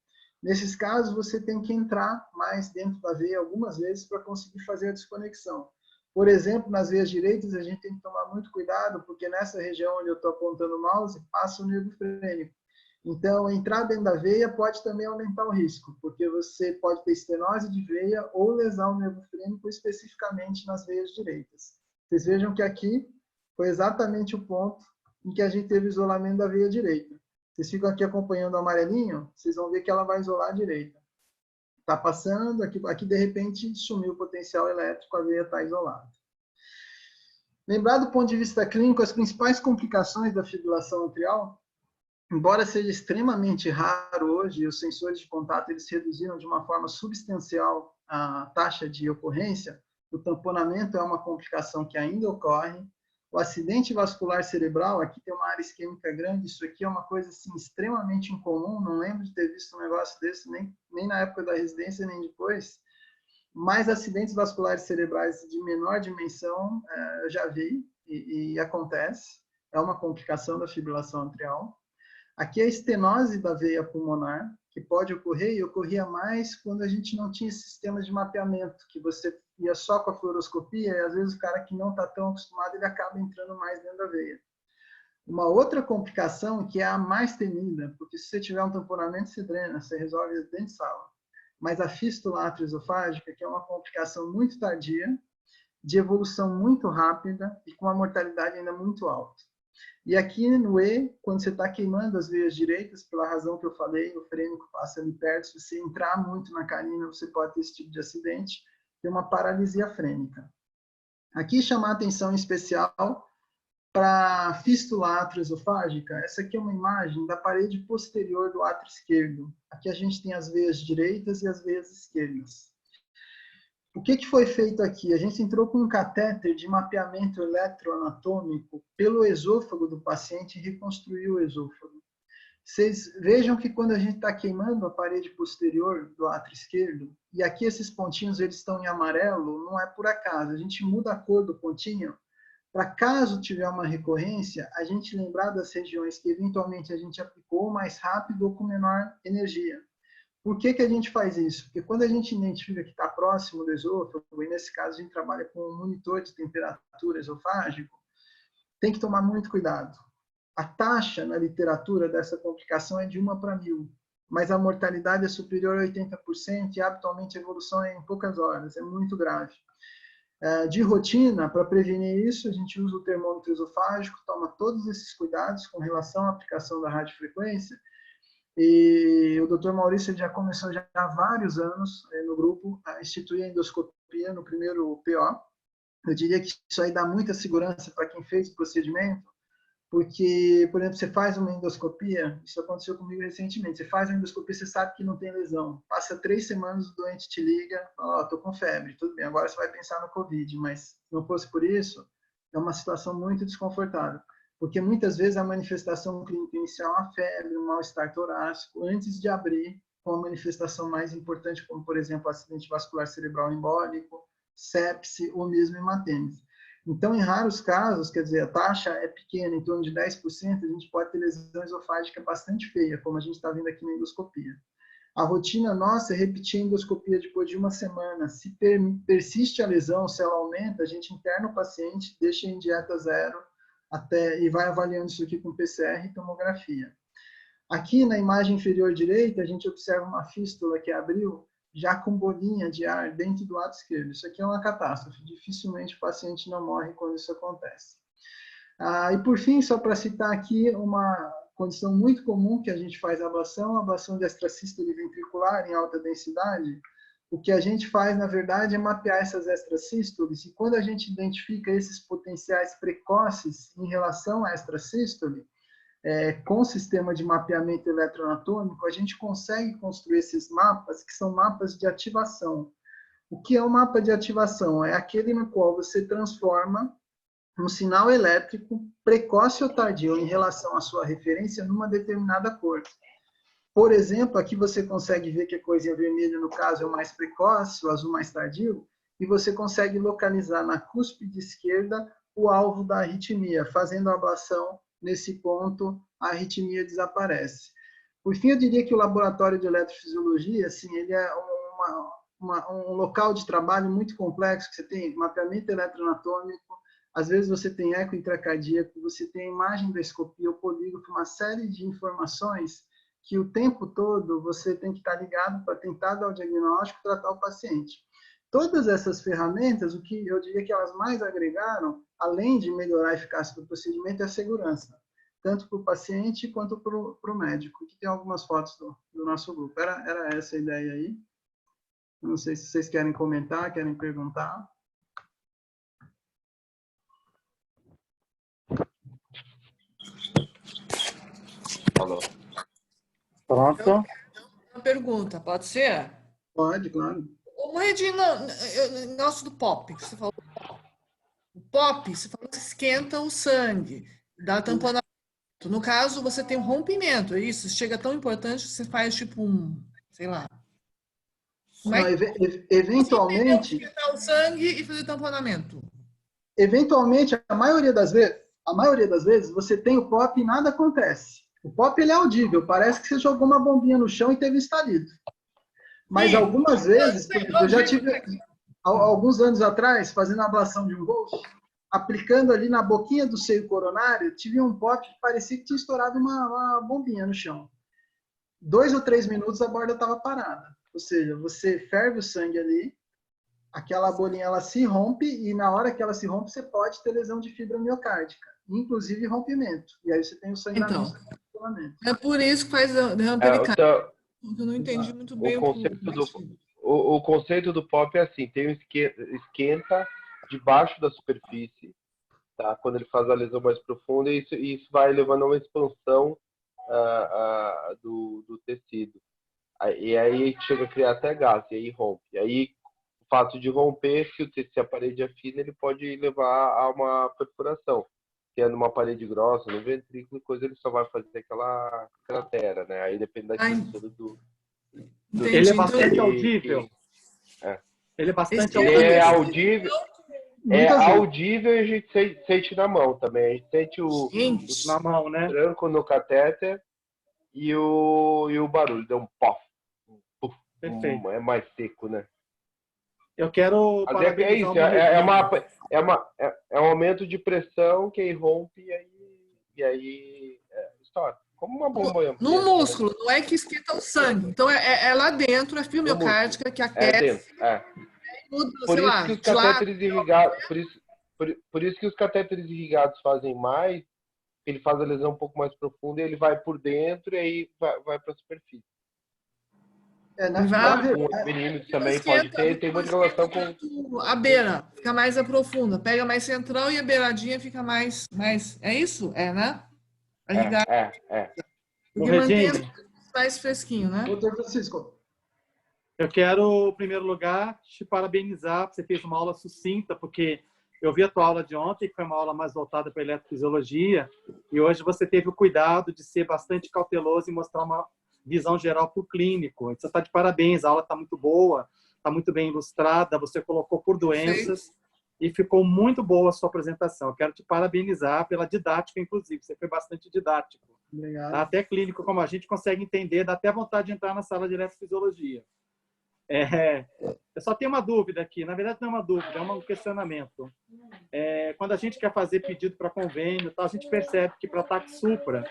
B: Nesses casos, você tem que entrar mais dentro da veia algumas vezes para conseguir fazer a desconexão. Por exemplo, nas veias direitas, a gente tem que tomar muito cuidado, porque nessa região onde eu estou apontando o mouse, passa o nervo frênico. Então, entrar dentro da veia pode também aumentar o risco, porque você pode ter estenose de veia ou lesar o nervo frênico especificamente nas veias direitas. Vocês vejam que aqui foi exatamente o ponto em que a gente teve isolamento da veia direita. Vocês ficam aqui acompanhando o amarelinho, vocês vão ver que ela vai isolar a direita. Está passando, aqui de repente sumiu o potencial elétrico, a veia está isolada. Lembrar do ponto de vista clínico, as principais complicações da fibrilação atrial, embora seja extremamente raro hoje, os sensores de contato eles reduziram de uma forma substancial a taxa de ocorrência, o tamponamento é uma complicação que ainda ocorre. O acidente vascular cerebral, aqui tem uma área isquêmica grande, isso aqui é uma coisa assim, extremamente incomum, não lembro de ter visto um negócio desse, nem na época da residência, nem depois. Mas acidentes vasculares cerebrais de menor dimensão, eu já vi, e acontece, é uma complicação da fibrilação atrial. Aqui é a estenose da veia pulmonar, que pode ocorrer, e ocorria mais quando a gente não tinha sistemas de mapeamento, que você ia só com a fluoroscopia, e às vezes o cara que não está tão acostumado, ele acaba entrando mais dentro da veia. Uma outra complicação, que é a mais temida, porque se você tiver um tamponamento, você drena, você resolve dentro de sala. Mas a fístula atrioesofágica, que é uma complicação muito tardia, de evolução muito rápida e com uma mortalidade ainda muito alta. E aqui no E, quando você está queimando as veias direitas, pela razão que eu falei, o frênico passa ali perto, se você entrar muito na carina, você pode ter esse tipo de acidente, tem uma paralisia frênica. Aqui chamar atenção em especial para a fístula atrioesofágica. Essa aqui é uma imagem da parede posterior do átrio esquerdo. Aqui a gente tem as veias direitas e as veias esquerdas. O que foi feito aqui? A gente entrou com um catéter de mapeamento eletroanatômico pelo esôfago do paciente e reconstruiu o esôfago. Vocês vejam que quando a gente está queimando a parede posterior do átrio esquerdo, e aqui esses pontinhos eles estão em amarelo, não é por acaso. A gente muda a cor do pontinho para caso tiver uma recorrência, a gente lembrar das regiões que eventualmente a gente aplicou mais rápido ou com menor energia. Por que a gente faz isso? Porque quando a gente identifica que está próximo do esôfago, e nesse caso a gente trabalha com um monitor de temperatura esofágico, tem que tomar muito cuidado. A taxa na literatura dessa complicação é de 1 para 1000, mas a mortalidade é superior a 80% e habitualmente a evolução é em poucas horas, é muito grave. De rotina, para prevenir isso, a gente usa o termômetro esofágico, toma todos esses cuidados com relação à aplicação da radiofrequência, e o Dr. Maurício já começou já há vários anos no grupo a instituir a endoscopia no primeiro PO. Eu diria que isso aí dá muita segurança para quem fez o procedimento, porque, por exemplo, você faz uma endoscopia, isso aconteceu comigo recentemente, você faz a endoscopia, você sabe que não tem lesão. Passa 3 semanas, o doente te liga, fala, tô com febre, tudo bem, agora você vai pensar no Covid, mas se não fosse por isso, é uma situação muito desconfortável, porque muitas vezes a manifestação clínica inicial é uma febre, um mal-estar torácico, antes de abrir com a manifestação mais importante, como, por exemplo, acidente vascular cerebral embólico, sepse ou mesmo hematêmese. Então, em raros casos, quer dizer, a taxa é pequena, em torno de 10%, a gente pode ter lesão esofágica bastante feia, como a gente está vendo aqui na endoscopia. A rotina nossa é repetir a endoscopia depois de 1 semana. Se persiste a lesão, se ela aumenta, a gente interna o paciente, deixa em dieta zero e vai avaliando isso aqui com PCR e tomografia. Aqui na imagem inferior direita, a gente observa uma fístula que abriu já com bolinha de ar dentro do lado esquerdo. Isso aqui é uma catástrofe. Dificilmente o paciente não morre quando isso acontece. E por fim, só para citar aqui uma condição muito comum que a gente faz a ablação de extrasístole ventricular em alta densidade. O que a gente faz, na verdade, é mapear essas extrasístoles, e quando a gente identifica esses potenciais precoces em relação à extrasístole, com o sistema de mapeamento eletroanatômico, a gente consegue construir esses mapas, que são mapas de ativação. O que é um mapa de ativação? É aquele no qual você transforma um sinal elétrico precoce ou tardio em relação à sua referência numa determinada cor. Por exemplo, aqui você consegue ver que a corzinha vermelha, no caso, é o mais precoce, o azul mais tardio, e você consegue localizar na cúspide esquerda o alvo da arritmia. Fazendo a ablação nesse ponto, a arritmia desaparece. Por fim, eu diria que o laboratório de eletrofisiologia, assim, ele é um local de trabalho muito complexo, que você tem mapeamento eletroanatômico, às vezes você tem eco intracardíaco, você tem a imagem da escopia, o polígrafo, uma série de informações que o tempo todo você tem que estar ligado para tentar dar o diagnóstico e tratar o paciente. Todas essas ferramentas, o que eu diria que elas mais agregaram, além de melhorar a eficácia do procedimento, é a segurança, tanto para o paciente quanto para o médico. Aqui tem algumas fotos do nosso grupo. Era essa a ideia aí. Não sei se vocês querem comentar, querem perguntar.
A: Falou.
C: Pronto. Uma pergunta, pode ser?
B: Pode, claro.
C: Ô, Moedina, negócio do POP, que você falou. O POP, você falou que esquenta o sangue, dá tamponamento. No caso, você tem um rompimento, é isso? Chega tão importante que você faz tipo sei lá. Como é que
B: Eventualmente,
C: esquentar o sangue e fazer tamponamento?
B: Eventualmente, a maioria das vezes, você tem o POP e nada acontece. O POP ele é audível, parece que você jogou uma bombinha no chão e teve estalido. Mas algumas vezes, por exemplo, eu já tive, alguns anos atrás, fazendo a ablação de um bolso, aplicando ali na boquinha do seio coronário, tive um POP que parecia que tinha estourado uma bombinha no chão. 2 ou 3 minutos a borda estava parada. Ou seja, você ferve o sangue ali, aquela bolinha ela se rompe e na hora que ela se rompe você pode ter lesão de fibra miocárdica, inclusive rompimento. E aí você tem o sangramento.
C: Então, é por isso que faz derrame pericárdico. Eu não entendi muito bem
A: o conceito do POP é assim, tem um esquenta debaixo da superfície, tá? Quando ele faz a lesão mais profunda, e isso vai levando a uma expansão do tecido. E aí chega a criar até gás, e aí rompe. E aí fato de romper, se a parede é fina, ele pode levar a uma perfuração. Tendo uma parede grossa no ventrículo e coisa, ele só vai fazer aquela cratera, né? Aí depende da estrutura do
C: Entendi.
D: Ele é
C: Então,
D: bastante audível.
A: É.
D: Ele é bastante
C: Ele
A: Ele é
D: audível.
B: Muitas vezes.
A: audível e a gente sente na mão também. A gente sente o
C: gente,
D: Na mão, né?
A: tranco no catéter e o barulho. Deu um pó.
D: Perfeito.
A: É mais seco, né?
D: Eu quero
A: Mas é
D: parabenizar o
A: isso,
D: Morredinho.
A: é um aumento de pressão que aí rompe e aí estoura. Como uma bomba
C: no
A: mesmo, né?
C: músculo, não é que esquenta o sangue. Então, é lá dentro, a fibra
A: No músculo.
C: miocárdica que
A: É dentro.
C: aquece,
A: É.
C: muda,
A: Por
C: sei
A: isso
C: lá,
A: que os
C: de lado.
A: catéteres irrigados, por isso que os catéteres irrigados fazem mais, ele faz a lesão um pouco mais profunda e ele vai por dentro e aí vai para a superfície.
C: Ele vai
A: Alguns meninos também pode ter, tem muita relação com
C: a beira, fica mais aprofunda. Pega mais central e a beiradinha fica mais. É isso? É, né? A irrigada,
A: é.
C: porque mantém as
D: Morredinho,
C: coisas mais fresquinho, né?
B: Doutor Francisco,
D: eu quero, em primeiro lugar, te parabenizar. Você fez uma aula sucinta, porque eu vi a tua aula de ontem, que foi uma aula mais voltada para a eletrofisiologia, e hoje você teve o cuidado de ser bastante cauteloso e mostrar uma visão geral para o clínico. Você está de parabéns, a aula está muito boa, está muito bem ilustrada, você colocou por doenças e ficou muito boa a sua apresentação. Eu quero te parabenizar pela didática, inclusive. Você foi bastante didático.
B: obrigado.
D: Até clínico, como a gente consegue entender, dá até vontade de entrar na sala de eletrofisiologia. Eu só tenho uma dúvida aqui. Na verdade, não é uma dúvida, é um questionamento. Quando a gente quer fazer pedido para convênio, a gente percebe que para TAC Supra,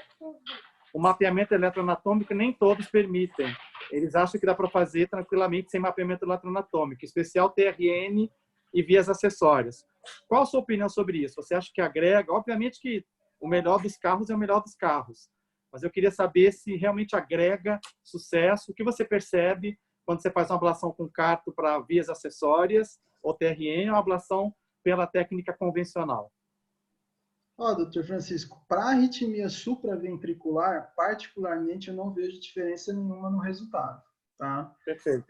D: o mapeamento eletroanatômico nem todos permitem. Eles acham que dá para fazer tranquilamente sem mapeamento eletroanatômico, em especial TRN e vias acessórias. Qual a sua opinião sobre isso? Você acha que agrega? Obviamente que o melhor dos carros é o melhor dos carros, mas eu queria saber se realmente agrega sucesso. O que você percebe quando você faz uma ablação com carto para vias acessórias ou TRN ou uma ablação pela técnica convencional?
B: Doutor Francisco, para arritmia supraventricular, particularmente, eu não vejo diferença nenhuma no resultado. Tá?
D: Perfeito.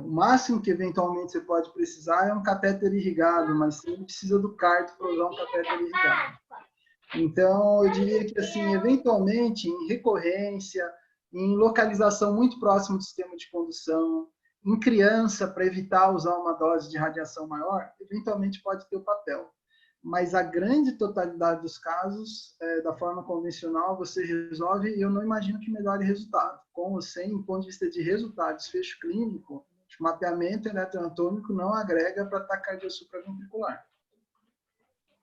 B: O máximo que eventualmente você pode precisar é um catéter irrigado, mas você não precisa do carto para usar um catéter irrigado. Então, eu diria que, assim, eventualmente, em recorrência, em localização muito próxima do sistema de condução, em criança, para evitar usar uma dose de radiação maior, eventualmente pode ter o papel. Mas a grande totalidade dos casos, da forma convencional, você resolve e eu não imagino que melhore resultado. Com ou sem, do ponto de vista de resultado, desfecho clínico, o mapeamento eletroanatômico não agrega para taquicardia supraventricular.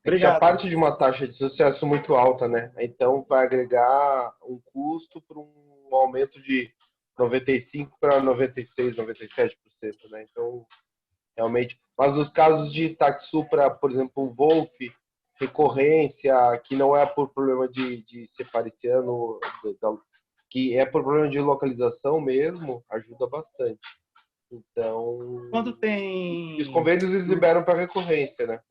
A: É que já parte de uma taxa de sucesso muito alta, né? Então vai agregar um custo para um aumento de 95% para 96%, 97%, né? Então, realmente. Mas nos casos de TAC Supra, por exemplo, o Wolf, recorrência, que não é por problema de ser parisiano, que é por problema de localização mesmo, ajuda bastante. Então,
D: Quando tem...
A: os convênios eles liberam para recorrência, né?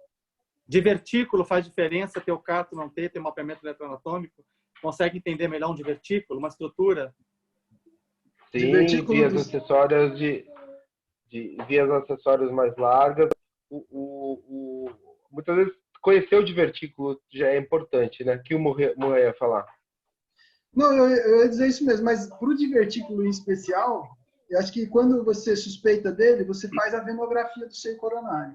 D: Divertículo faz diferença ter o carto não ter mapeamento eletroanatômico? Consegue entender melhor um divertículo, uma estrutura?
A: Sim, vias acessórias vias acessórias mais largas. Muitas vezes conhecer o divertículo já é importante, né? Que o Murray ia falar.
B: Não, eu ia dizer isso mesmo, mas para o divertículo em especial, eu acho que quando você suspeita dele, você faz a venografia do seio coronário.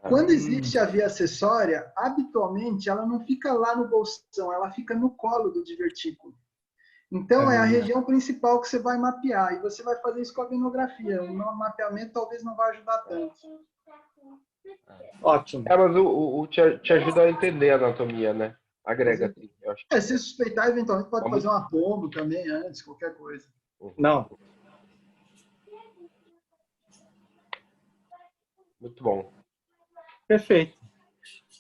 B: Quando existe a via acessória, habitualmente ela não fica lá no bolsão, ela fica no colo do divertículo. Então, é a região principal que você vai mapear, e você vai fazer isso com a venografia. O mapeamento talvez não vai ajudar tanto.
D: Ótimo.
A: Mas te ajuda a entender a anatomia, né? Agrega, sim. Eu acho
B: se suspeitar, eventualmente pode fazer um atomo também antes, qualquer coisa.
D: Não.
A: Muito bom.
D: Perfeito.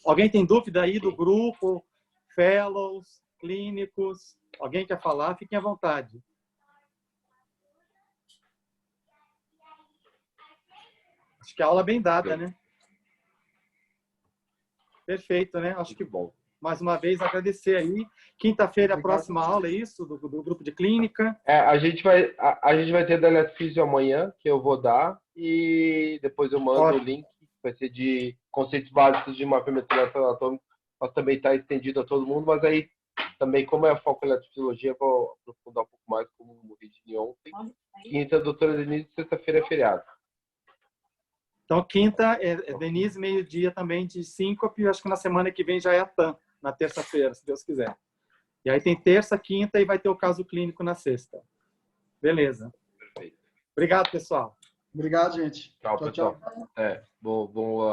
D: Alguém tem dúvida aí do grupo, fellows, clínicos? Alguém quer falar? Fiquem à vontade. Acho que a aula é bem dada, né? Perfeito, né? Acho que
A: bom.
D: mais uma vez, agradecer aí. Quinta-feira, a próxima aula, é isso? Do grupo de clínica.
A: A gente vai ter da Eletrofísio amanhã, que eu vou dar, e depois eu mando o link, vai ser de conceitos básicos de mapeamento eletroanatômico, mas também está estendido a todo mundo, mas aí também, como é a foco eletrofisiologia, vou aprofundar um pouco mais, como o Ridney ontem. Quinta, doutora Denise, sexta-feira é feriado.
D: Então, quinta é Denise, meio-dia também de síncope, acho que na semana que vem já é a TAM, na terça-feira, se Deus quiser. E aí tem terça, quinta e vai ter o caso clínico na sexta. Beleza.
A: Perfeito.
D: Obrigado, pessoal.
B: Obrigado, gente.
A: Tchau, pessoal. Bom